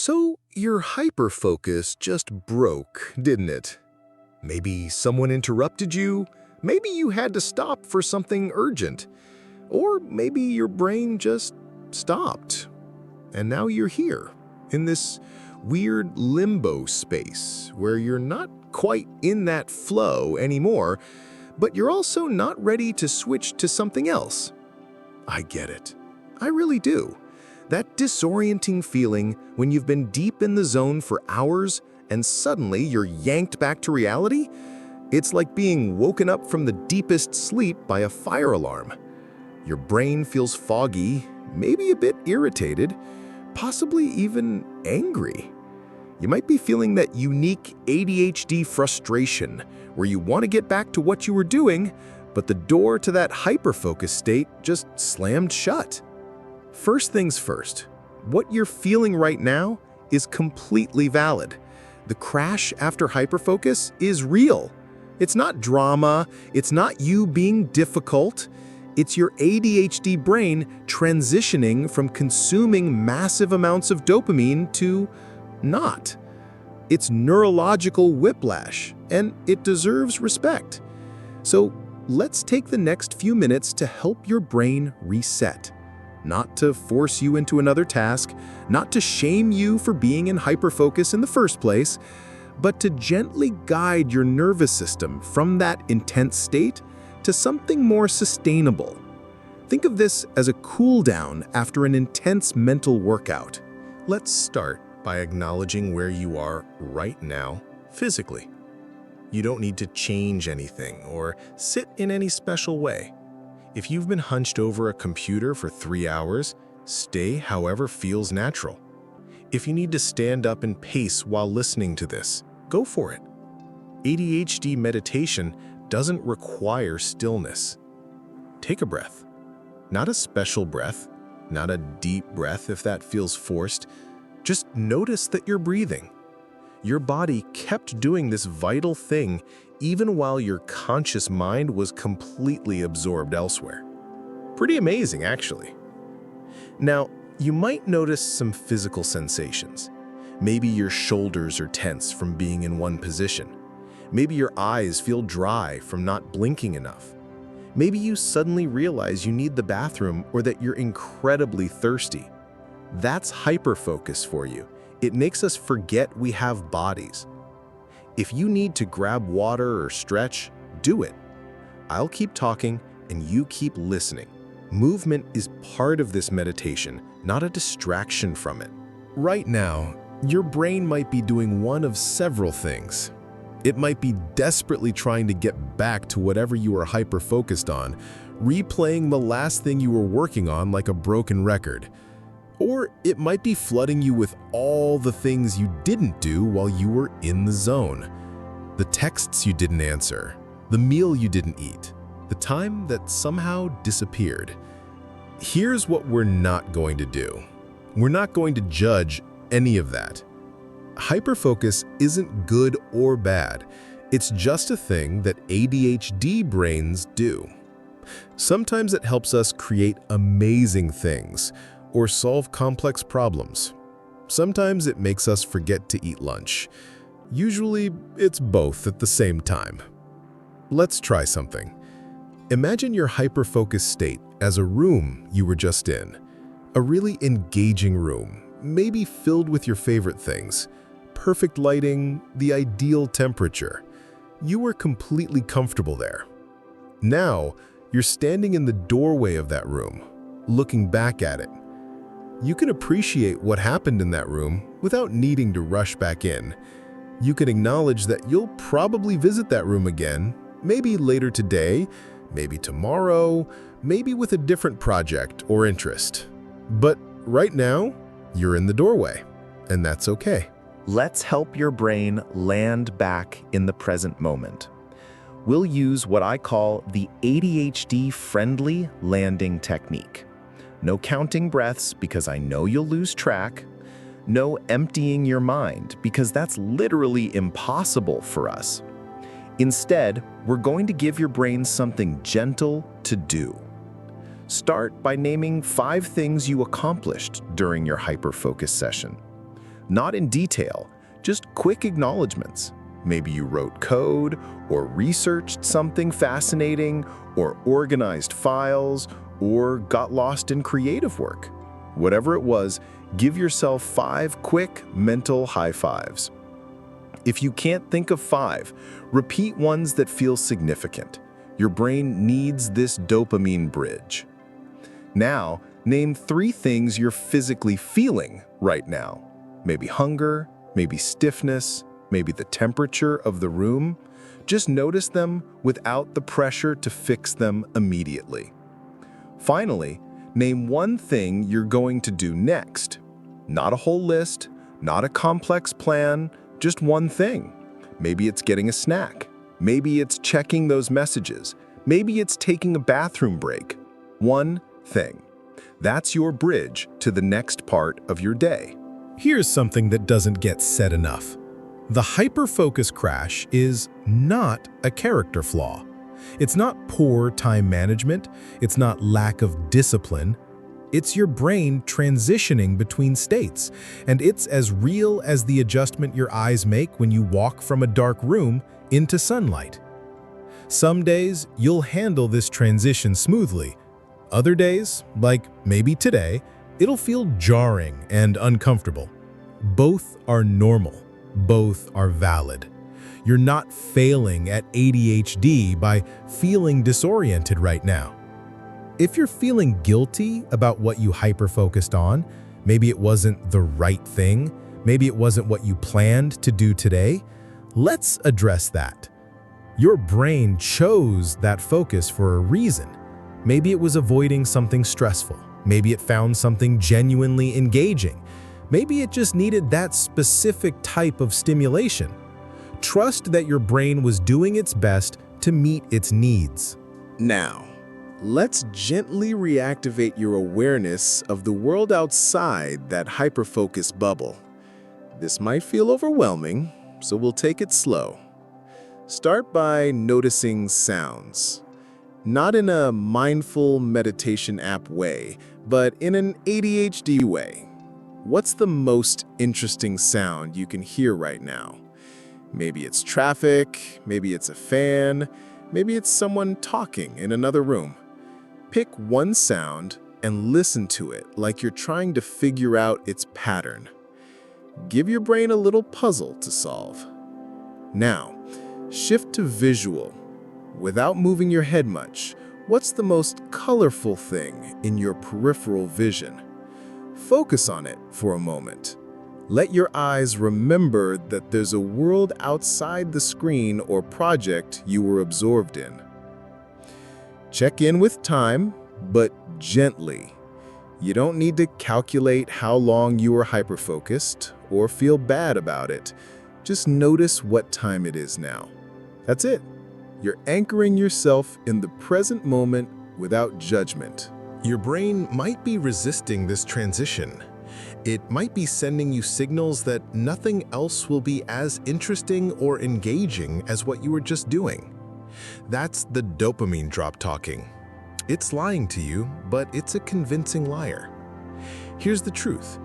So your hyperfocus just broke, didn't it? Maybe someone interrupted you, maybe you had to stop for something urgent, or maybe your brain just stopped. And now you're here, in this weird limbo space where you're not quite in that flow anymore, but you're also not ready to switch to something else. I get it. I really do. That disorienting feeling when you've been deep in the zone for hours and suddenly you're yanked back to reality, it's like being woken up from the deepest sleep by a fire alarm. Your brain feels foggy, maybe a bit irritated, possibly even angry. You might be feeling that unique ADHD frustration where you want to get back to what you were doing, but the door to that hyperfocus state just slammed shut. First things first, what you're feeling right now is completely valid. The crash after hyperfocus is real. It's not drama, it's not you being difficult. It's your ADHD brain transitioning from consuming massive amounts of dopamine to not. It's neurological whiplash, and it deserves respect. So let's take the next few minutes to help your brain reset. Not to force you into another task, not to shame you for being in hyperfocus in the first place, but to gently guide your nervous system from that intense state to something more sustainable. Think of this as a cool down after an intense mental workout. Let's start by acknowledging where you are right now physically. You don't need to change anything or sit in any special way. If you've been hunched over a computer for 3 hours, stay however feels natural. If you need to stand up and pace while listening to this, go for it. ADHD meditation doesn't require stillness. Take a breath. Not a special breath, not a deep breath if that feels forced. Just notice that you're breathing. Your body kept doing this vital thing even while your conscious mind was completely absorbed elsewhere. Pretty amazing, actually. Now, you might notice some physical sensations. Maybe your shoulders are tense from being in one position. Maybe your eyes feel dry from not blinking enough. Maybe you suddenly realize you need the bathroom or that you're incredibly thirsty. That's hyperfocus for you. It makes us forget we have bodies. If you need to grab water or stretch, do it. I'll keep talking and you keep listening. Movement is part of this meditation, not a distraction from it. Right now, your brain might be doing one of several things. It might be desperately trying to get back to whatever you are hyper-focused on, replaying the last thing you were working on like a broken record. Or it might be flooding you with all the things you didn't do while you were in the zone. The texts you didn't answer, the meal you didn't eat, the time that somehow disappeared. Here's what we're not going to do. We're not going to judge any of that. Hyperfocus isn't good or bad. It's just a thing that ADHD brains do. Sometimes it helps us create amazing things or solve complex problems. Sometimes it makes us forget to eat lunch. Usually, it's both at the same time. Let's try something. Imagine your hyperfocus state as a room you were just in. A really engaging room, maybe filled with your favorite things. Perfect lighting, the ideal temperature. You were completely comfortable there. Now, you're standing in the doorway of that room, looking back at it. You can appreciate what happened in that room without needing to rush back in. You can acknowledge that you'll probably visit that room again, maybe later today, maybe tomorrow, maybe with a different project or interest. But right now, you're in the doorway, and that's okay. Let's help your brain land back in the present moment. We'll use what I call the ADHD-friendly landing technique. No counting breaths because I know you'll lose track. No emptying your mind because that's literally impossible for us. Instead, we're going to give your brain something gentle to do. Start by naming 5 things you accomplished during your hyperfocus session. not in detail, just quick acknowledgments. Maybe you wrote code, or researched something fascinating, or organized files, or got lost in creative work. Whatever it was, give yourself 5 quick mental high fives. If you can't think of 5, repeat ones that feel significant. Your brain needs this dopamine bridge. Now, name 3 things you're physically feeling right now. Maybe hunger, maybe stiffness, maybe the temperature of the room. Just notice them without the pressure to fix them immediately. Finally, name 1 thing you're going to do next. Not a whole list, not a complex plan, just 1 thing. Maybe it's getting a snack. Maybe it's checking those messages. Maybe it's taking a bathroom break. 1 thing. That's your bridge to the next part of your day. Here's something that doesn't get said enough. The hyperfocus crash is not a character flaw. It's not poor time management. It's not lack of discipline. It's your brain transitioning between states, and it's as real as the adjustment your eyes make when you walk from a dark room into sunlight. Some days, you'll handle this transition smoothly. Other days, like maybe today, it'll feel jarring and uncomfortable. Both are normal. Both are valid. You're not failing at ADHD by feeling disoriented right now. If you're feeling guilty about what you hyperfocused on, maybe it wasn't the right thing, maybe it wasn't what you planned to do today, let's address that. Your brain chose that focus for a reason. Maybe it was avoiding something stressful. Maybe it found something genuinely engaging. Maybe it just needed that specific type of stimulation. Trust that your brain was doing its best to meet its needs. Now, let's gently reactivate your awareness of the world outside that hyperfocus bubble. This might feel overwhelming, so we'll take it slow. Start by noticing sounds. Not in a mindful meditation app way, but in an ADHD way. What's the most interesting sound you can hear right now? Maybe it's traffic, maybe it's a fan, maybe it's someone talking in another room. Pick one sound and listen to it like you're trying to figure out its pattern. Give your brain a little puzzle to solve. Now, shift to visual. Without moving your head much, what's the most colorful thing in your peripheral vision? Focus on it for a moment. Let your eyes remember that there's a world outside the screen or project you were absorbed in. Check in with time, but gently. You don't need to calculate how long you were hyperfocused or feel bad about it. Just notice what time it is now. That's it. You're anchoring yourself in the present moment without judgment. Your brain might be resisting this transition. It might be sending you signals that nothing else will be as interesting or engaging as what you were just doing. That's the dopamine drop talking. It's lying to you, but it's a convincing liar. Here's the truth.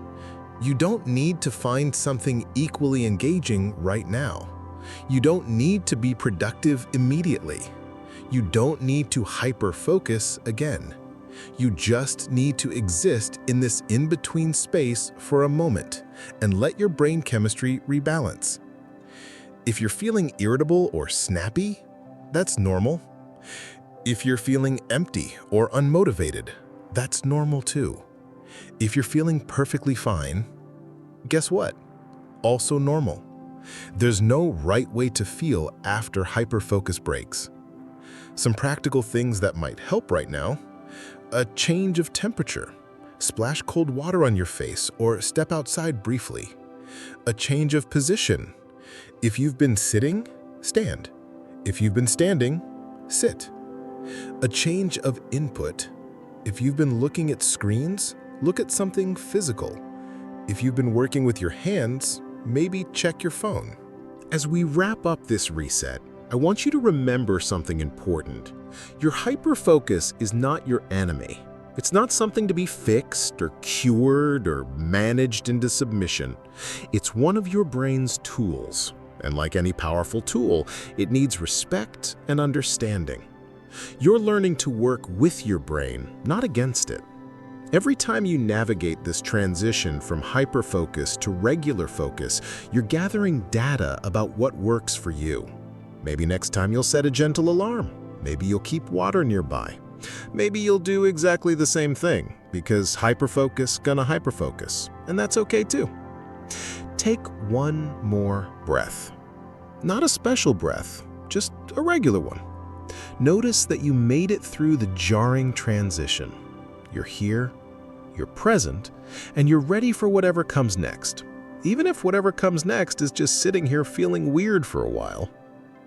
You don't need to find something equally engaging right now. You don't need to be productive immediately. You don't need to hyper-focus again. You just need to exist in this in-between space for a moment and let your brain chemistry rebalance. If you're feeling irritable or snappy, that's normal. If you're feeling empty or unmotivated, that's normal too. If you're feeling perfectly fine, guess what? Also normal. There's no right way to feel after hyperfocus breaks. Some practical things that might help right now: a change of temperature, splash cold water on your face or step outside briefly. A change of position. If you've been sitting, stand. If you've been standing, sit. A change of input. If you've been looking at screens, look at something physical. If you've been working with your hands, maybe check your phone. As we wrap up this reset, I want you to remember something important. Your hyperfocus is not your enemy. It's not something to be fixed or cured or managed into submission. It's one of your brain's tools, and like any powerful tool, it needs respect and understanding. You're learning to work with your brain, not against it. Every time you navigate this transition from hyperfocus to regular focus, you're gathering data about what works for you. Maybe next time you'll set a gentle alarm. Maybe you'll keep water nearby. Maybe you'll do exactly the same thing, because hyperfocus gonna hyperfocus, and that's okay too. Take one more breath. Not a special breath, just a regular one. Notice that you made it through the jarring transition. You're here, you're present, and you're ready for whatever comes next, even if whatever comes next is just sitting here feeling weird for a while.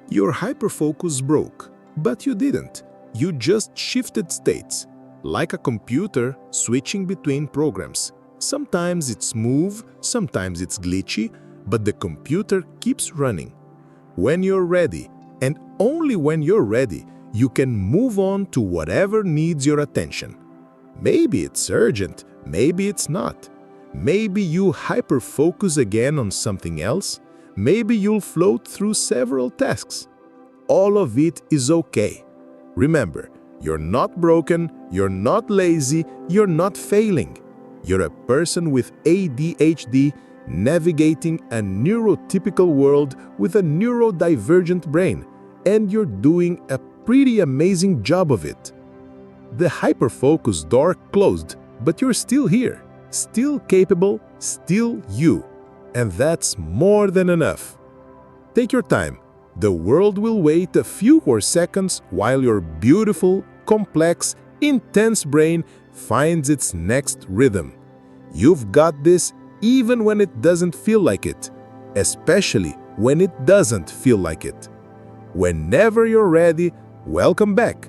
Your hyperfocus broke, but you didn't. You just shifted states, like a computer switching between programs. Sometimes it's smooth, sometimes it's glitchy, but the computer keeps running. When you're ready, and only when you're ready, you can move on to whatever needs your attention. Maybe it's urgent, maybe it's not. Maybe you hyperfocus again on something else. Maybe you'll float through several tasks. All of it is okay. Remember, you're not broken, you're not lazy, you're not failing. You're a person with ADHD navigating a neurotypical world with a neurodivergent brain, and you're doing a pretty amazing job of it. The hyperfocus door closed, but you're still here, still capable, still you. And that's more than enough. Take your time. The world will wait a few more seconds while your beautiful, complex, intense brain finds its next rhythm. You've got this even when it doesn't feel like it, especially when it doesn't feel like it. Whenever you're ready, welcome back.